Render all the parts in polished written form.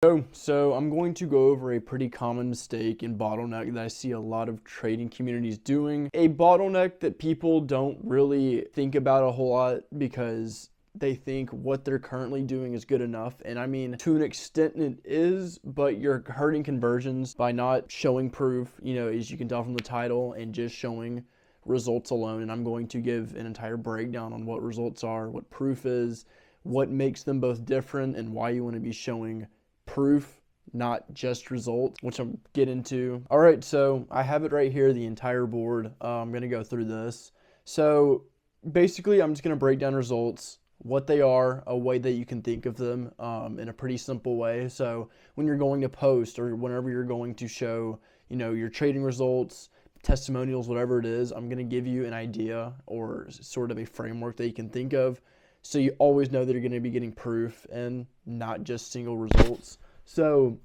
So I'm going to go over a pretty common mistake and bottleneck that I see a lot of trading communities doing. A bottleneck that people don't really think about a whole lot because they think what they're currently doing is good enough. And I mean, to an extent it is, but you're hurting conversions by not showing proof, as you can tell from the title, and just showing results alone. And I'm going to give an entire breakdown on what results are, what proof is, what makes them both different, and why you want to be showing proof, not just results, which I'll get into. All right, so I have it right here, the entire board. I'm going to go through this. So basically, I'm just going to break down results, what they are, a way that you can think of them in a pretty simple way. So when you're going to post or whenever you're going to show, your trading results, testimonials, whatever it is, I'm going to give you an idea or sort of a framework that you can think of. So you always know that you're going to be getting proof and not just single results. So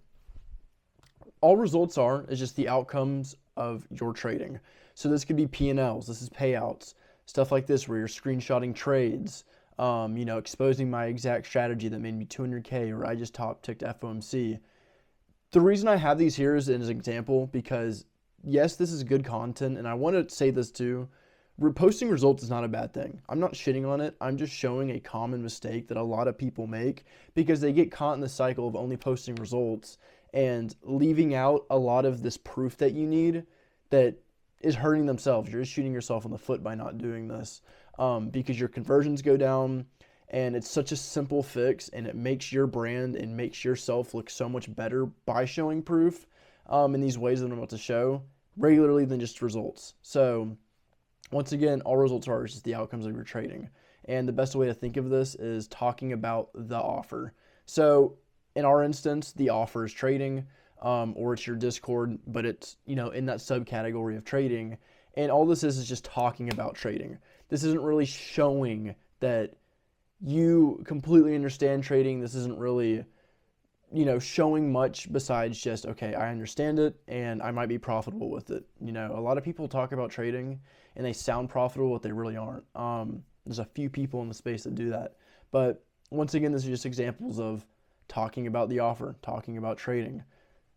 all results are is just the outcomes of your trading. So this could be P&Ls, this is payouts, stuff like this where you're screenshotting trades, exposing my exact strategy that made me 200K, or I just top ticked FOMC. The reason I have these here is as an example because yes, this is good content, and I want to say this too. Posting results is not a bad thing. I'm not shitting on it. I'm just showing a common mistake that a lot of people make because they get caught in the cycle of only posting results and leaving out a lot of this proof that you need that is hurting themselves. You're just shooting yourself in the foot by not doing this because your conversions go down, and it's such a simple fix, and it makes your brand and makes yourself look so much better by showing proof in these ways that I'm about to show regularly than just results. So once again, all results are just the outcomes of your trading. And the best way to think of this is talking about the offer. So in our instance, the offer is trading, or it's your Discord, but it's, in that subcategory of trading. And all this is just talking about trading. This isn't really showing that you completely understand trading. This isn't really, showing much besides just, okay, I understand it and I might be profitable with it. A lot of people talk about trading and they sound profitable, but they really aren't. There's a few people in the space that do that. But once again, this is just examples of talking about the offer, talking about trading.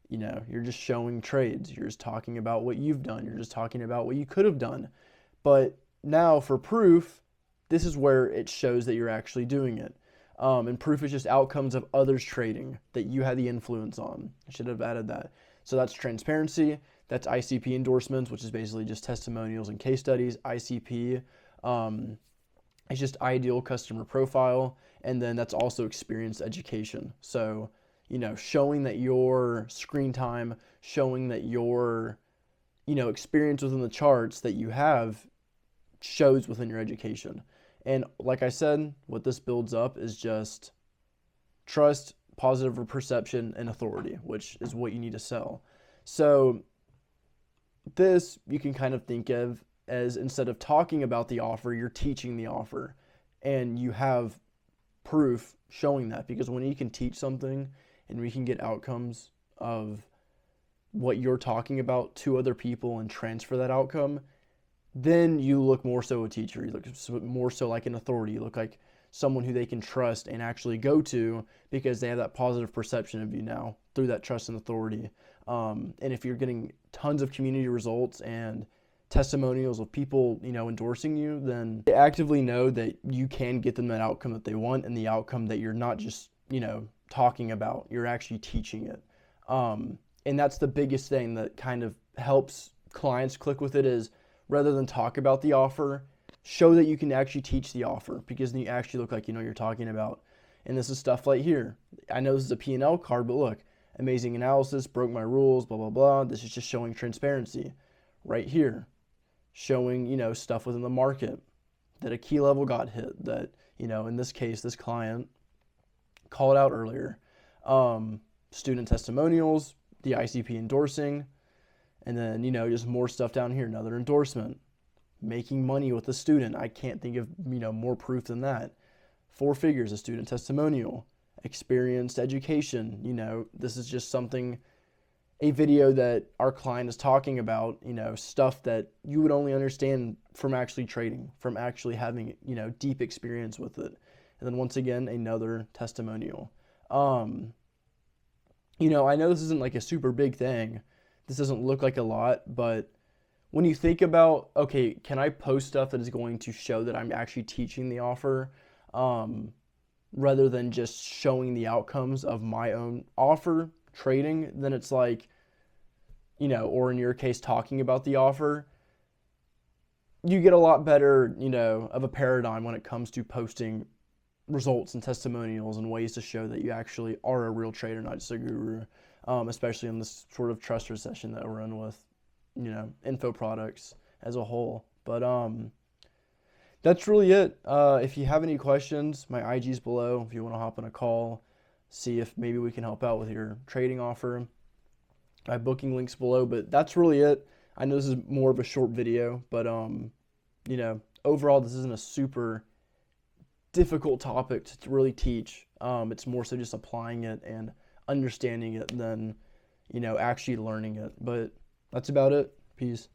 You're just showing trades. You're just talking about what you've done. You're just talking about what you could have done. But now for proof, this is where it shows that you're actually doing it. And proof is just outcomes of others trading that you had the influence on. I should have added that. So that's transparency. That's ICP endorsements, which is basically just testimonials and case studies. ICP is just ideal customer profile. And then that's also experience education. So, showing that your screen time, showing that your, experience within the charts that you have shows within your education. And like I said, what this builds up is just trust, positive perception, and authority, which is what you need to sell. So this you can kind of think of as, instead of talking about the offer, you're teaching the offer. And you have proof showing that, because when you can teach something and we can get outcomes of what you're talking about to other people and transfer that outcome, then you look more so a teacher. You look more so like an authority. You look like someone who they can trust and actually go to because they have that positive perception of you now through that trust and authority. And if you're getting tons of community results and testimonials of people, endorsing you, then they actively know that you can get them that outcome that they want, and the outcome that you're not just, talking about, you're actually teaching it. And that's the biggest thing that kind of helps clients click with it is, rather than talk about the offer, show that you can actually teach the offer, because then you actually look like you know what you're talking about. And this is stuff like here. I know this is a P&L card, but look, amazing analysis, broke my rules, blah, blah, blah. This is just showing transparency. Right here, showing, stuff within the market, that a key level got hit, that, in this case, this client called out earlier. Student testimonials, the ICP endorsing, and then, just more stuff down here, another endorsement, making money with a student. I can't think of, more proof than that. 4 figures, a student testimonial, experienced education. This is just something, a video that our client is talking about, stuff that you would only understand from actually trading, from actually having, deep experience with it. And then once again, another testimonial. I know this isn't like a super big thing. This doesn't look like a lot, but when you think about, okay, can I post stuff that is going to show that I'm actually teaching the offer, um, rather than just showing the outcomes of my own offer trading, then it's like, or in your case, talking about the offer, you get a lot better, of a paradigm when it comes to posting results and testimonials and ways to show that you actually are a real trader, not just a guru, especially in this sort of trust recession that we're in with, info products as a whole. But that's really it. If you have any questions, my IG's below. If you want to hop on a call, see if maybe we can help out with your trading offer. My booking link's below, but that's really it. I know this is more of a short video, but overall, this isn't a super difficult topic to really teach. It's more so just applying it and understanding it than, actually learning it. But that's about it. Peace.